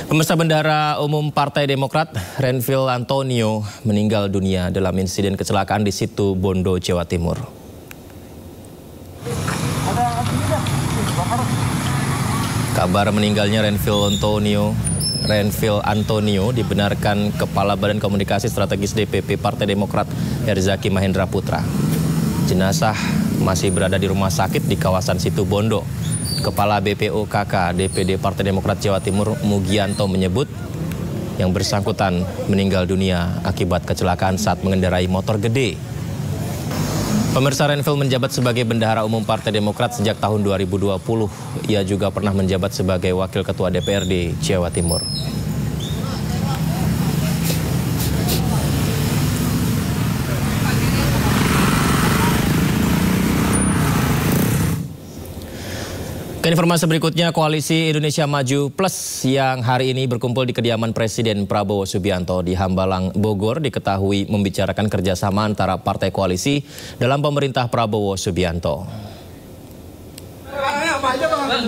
Pemirsa, Bendahara Umum Partai Demokrat Renvil Antonio meninggal dunia dalam insiden kecelakaan di Situ Bondo, Jawa Timur. Kabar meninggalnya Renvil Antonio dibenarkan Kepala Badan Komunikasi Strategis DPP Partai Demokrat Herzaki Mahendra Putra. Jenazah masih berada di rumah sakit di kawasan Situ Bondo. Kepala BPOKK DPD Partai Demokrat Jawa Timur Mugianto menyebut yang bersangkutan meninggal dunia akibat kecelakaan saat mengendarai motor gede. Pemirsa, Renvil menjabat sebagai Bendahara Umum Partai Demokrat sejak tahun 2020. Ia juga pernah menjabat sebagai Wakil Ketua DPRD Jawa Timur. Ke informasi berikutnya, Koalisi Indonesia Maju Plus yang hari ini berkumpul di kediaman Presiden Prabowo Subianto di Hambalang, Bogor diketahui membicarakan kerjasama antara partai koalisi dalam pemerintah Prabowo Subianto.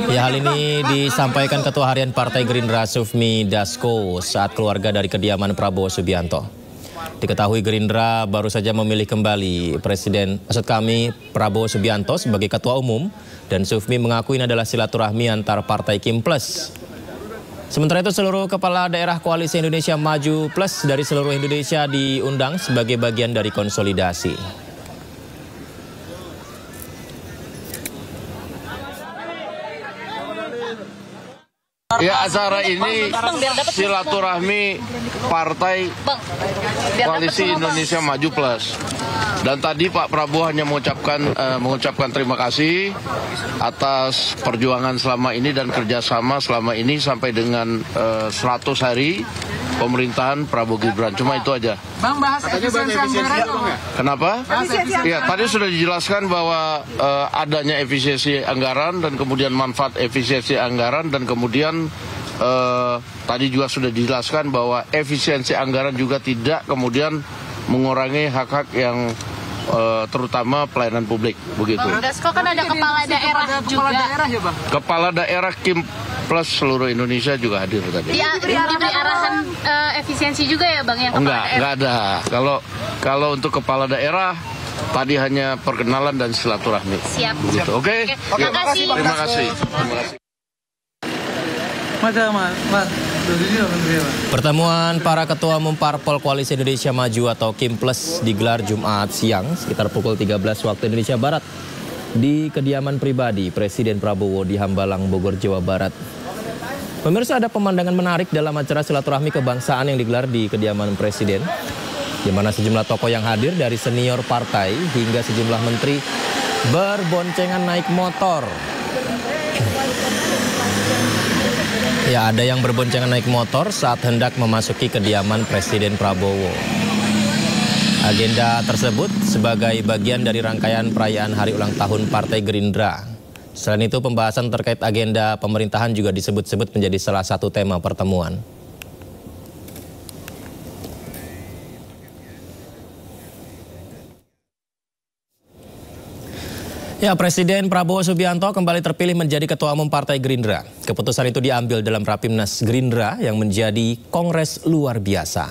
Ya, hal ini disampaikan Ketua Harian Partai Gerindra Sufmi Dasko saat keluarga dari kediaman Prabowo Subianto. Diketahui Gerindra baru saja memilih kembali Prabowo Subianto sebagai Ketua Umum, dan Sufmi mengaku ini adalah silaturahmi antar partai Kim Plus. Sementara itu, seluruh kepala daerah Koalisi Indonesia Maju Plus dari seluruh Indonesia diundang sebagai bagian dari konsolidasi. Ya, acara ini silaturahmi partai Koalisi Indonesia Maju Plus. Dan tadi Pak Prabowo hanya mengucapkan terima kasih atas perjuangan selama ini dan kerjasama selama ini sampai dengan 100 hari pemerintahan Prabowo Gibran. Cuma itu aja. Bang, bahas efisiensi anggaran. Kenapa? Ya, tadi sudah dijelaskan bahwa adanya efisiensi anggaran dan kemudian manfaat efisiensi anggaran, dan kemudian tadi juga sudah dijelaskan bahwa efisiensi anggaran juga tidak kemudian mengurangi hak-hak yang terutama pelayanan publik, begitu. Bang Dasko, kan ada kepala daerah juga. Kepala daerah ya, Bang? Kepala daerah Kim Plus seluruh Indonesia juga hadir tadi. Ya, diberi arahan efisiensi juga ya, Bang, yang kepala daerah? Enggak ada. Kalau untuk kepala daerah tadi hanya perkenalan dan silaturahmi. Siap. Begitu. Oke. Terima kasih. Terima kasih. Pertemuan para Ketua Umum Parpol Koalisi Indonesia Maju atau Kim Plus digelar Jumat siang sekitar pukul 13 waktu Indonesia Barat di kediaman pribadi Presiden Prabowo di Hambalang, Bogor, Jawa Barat. Pemirsa, ada pemandangan menarik dalam acara silaturahmi kebangsaan yang digelar di kediaman Presiden, di mana sejumlah tokoh yang hadir dari senior partai hingga sejumlah menteri berboncengan naik motor. Ya, ada yang berboncengan naik motor saat hendak memasuki kediaman Presiden Prabowo. Agenda tersebut sebagai bagian dari rangkaian perayaan hari ulang tahun Partai Gerindra. Selain itu, pembahasan terkait agenda pemerintahan juga disebut-sebut menjadi salah satu tema pertemuan. Ya, Presiden Prabowo Subianto kembali terpilih menjadi Ketua Umum Partai Gerindra. Keputusan itu diambil dalam Rapimnas Gerindra yang menjadi kongres luar biasa.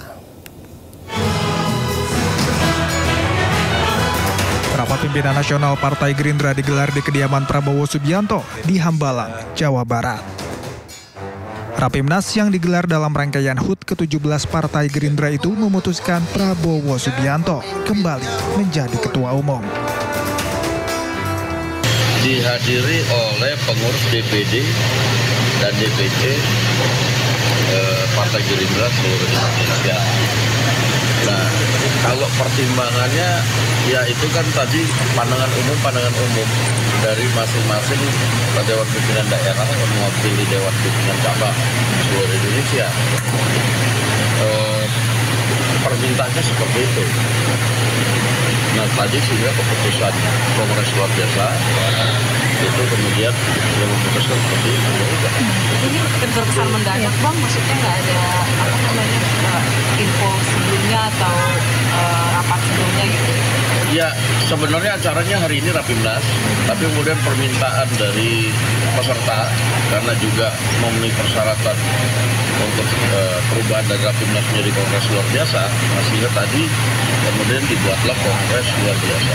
Rapat pimpinan nasional Partai Gerindra digelar di kediaman Prabowo Subianto di Hambalang, Jawa Barat. Rapimnas yang digelar dalam rangkaian HUT ke-17 Partai Gerindra itu memutuskan Prabowo Subianto kembali menjadi Ketua Umum. Dihadiri oleh pengurus DPD dan DPC Partai Gerindra seluruh Indonesia. Nah, kalau pertimbangannya ya itu kan tadi pandangan umum dari masing-masing Dewan Pimpinan Daerah yang mewakili Dewan Pimpinan Cabang seluruh Indonesia. Permintaannya seperti itu. Nah, tadi sehingga keputusan kongres luar biasa itu kemudian yang memutuskan seperti itu. Ini terkesan mendadak, Bang, maksudnya nggak ada info sebelumnya atau rapat sebelumnya gitu? Ya, sebenarnya acaranya hari ini Rapimnas, tapi kemudian permintaan dari peserta karena juga memenuhi persyaratan untuk perubahan dari Rapimnas menjadi kongres luar biasa, sehingga tadi kemudian dibuatlah kongres luar biasa.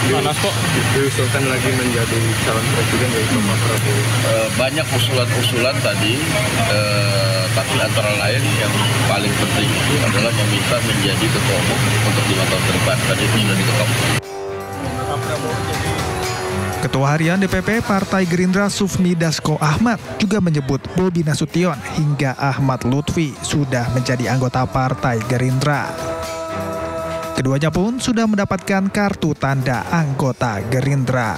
Panas kok diusulkan lagi menjadi calon presiden yaitu Pak Prabowo. Banyak usulan-usulan tadi, tapi antara lain yang paling penting itu adalah meminta menjadi ketua umum untuk 5 tahun ke depan. Tadi itu sudah diketok. Ketua Harian DPP Partai Gerindra Sufmi Dasko Ahmad juga menyebut Bobi Nasution hingga Ahmad Lutfi sudah menjadi anggota Partai Gerindra. Keduanya pun sudah mendapatkan kartu tanda anggota Gerindra.